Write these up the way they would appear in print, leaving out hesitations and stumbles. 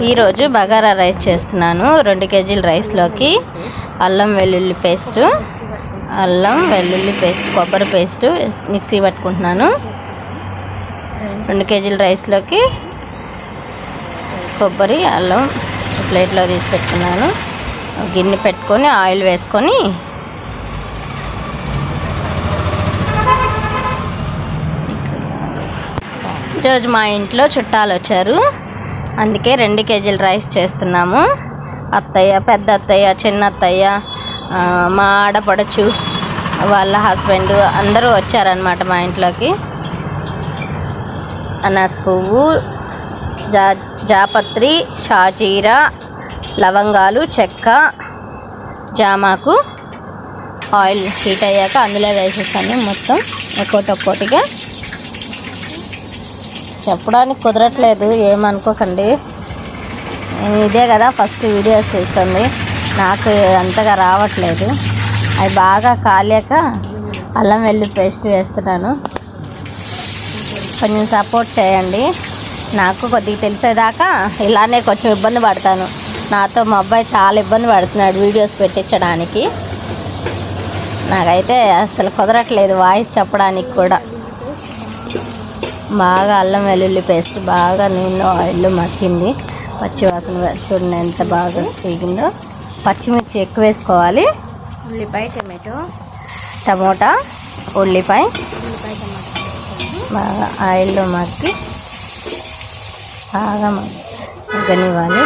ఈరోజు బగారా రైస్ చేస్తున్నాను. 2 కేజీల రైస్లోకి అల్లం వెల్లుల్లి పేస్ట్, కొబ్బరి పేస్ట్ మిక్సీ పట్టుకుంటున్నాను. 2 కేజీల రైస్లోకి కొబ్బరి అల్లం ప్లేట్లో తీసి పెట్టుకున్నాను. గిన్నె పెట్టుకొని ఆయిల్ వేసుకొని ఈరోజు మా ఇంట్లో చుట్టాలు వచ్చారు. అందుకే 2 కేజీల రైస్ చేస్తున్నాము. అత్తయ్య, పెద్ద అత్తయ్య, చిన్న అత్తయ్య, మా ఆడపడచు వాళ్ళ హస్బెండ్ అందరూ వచ్చారనమాట మా ఇంట్లోకి. అనాస పువ్వు, జాపత్రి, షాజీరా, లవంగాలు, చెక్క, జామాకు ఆయిల్ హీట్ అయ్యాక అందులో వేసేసాను. మొత్తం ఒక్కొక్కటిగా చెప్పడానికి కుదరట్లేదు, ఏమనుకోకండి. ఇదే కదా ఫస్ట్ వీడియోస్ తీస్తుంది, నాకు అంతగా రావట్లేదు. అవి బాగా కాలేక అల్లం వెల్లుల్లి పేస్ట్ వేస్తున్నాను. కొంచెం సపోర్ట్ చేయండి. నాకు కొద్దిగా తెలిసేదాకా ఇలానే కొంచెం ఇబ్బంది పడతాను. నాతో మా అబ్బాయి చాలా ఇబ్బంది పడుతున్నాడు వీడియోస్ పెట్టించడానికి. నాకైతే అసలు కుదరట్లేదు వాయిస్ చెప్పడానికి కూడా. బాగా అల్లం వెల్లుల్లి పేస్ట్ బాగా నూనెలో ఆయిల్లో మక్కింది. పచ్చివాసన చూడండి ఎంత బాగా వేగిందో. పచ్చిమిర్చి ఎక్కువ వేసుకోవాలి. ఉల్లిపాయ, టమోటా, ఉల్లిపాయ బాగా ఆయిల్లో మగ్గి బాగా మగ్గనివ్వాలి.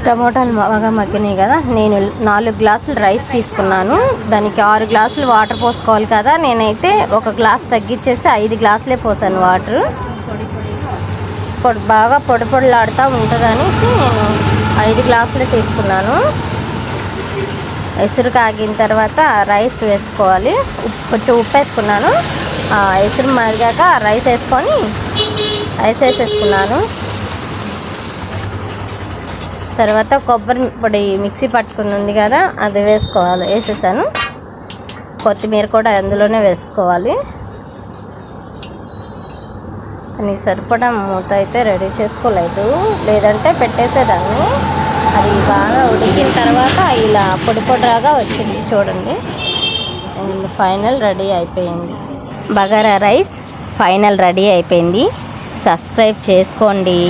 టమోటాలు బాగా మగ్గినాయి కదా. నేను 4 గ్లాసులు రైస్ తీసుకున్నాను. దానికి 6 గ్లాసులు వాటర్ పోసుకోవాలి కదా. నేనైతే 1 గ్లాస్ తగ్గించేసి 5 గ్లాసులే పోసాను వాటర్. బాగా పొడిలాడుతూ ఉంటుంది అనేసి నేను 5 గ్లాసులే తీసుకున్నాను. ఎసురు కాగిన తర్వాత రైస్ వేసుకోవాలి. కొంచెం ఉప్పు వేసుకున్నాను. ఎసురు మరిగాక రైస్ వేసేసుకున్నాను. తర్వాత కొబ్బరి పొడి మిక్సీ పట్టుకుని ఉంది కదా, అది వేసేసాను. కొత్తిమీర కూడా అందులోనే వేసుకోవాలి. అని సరిపడా మూత అయితే రెడీ చేసుకోలేదు, లేదంటే పెట్టేసేదాన్ని. అది బాగా ఉడికిన తర్వాత ఇలా పొడిరాగా వచ్చింది చూడండి. ఫైనల్ రెడీ అయిపోయింది. బగారా రైస్ ఫైనల్ రెడీ అయిపోయింది. సబ్స్క్రైబ్ చేసుకోండి.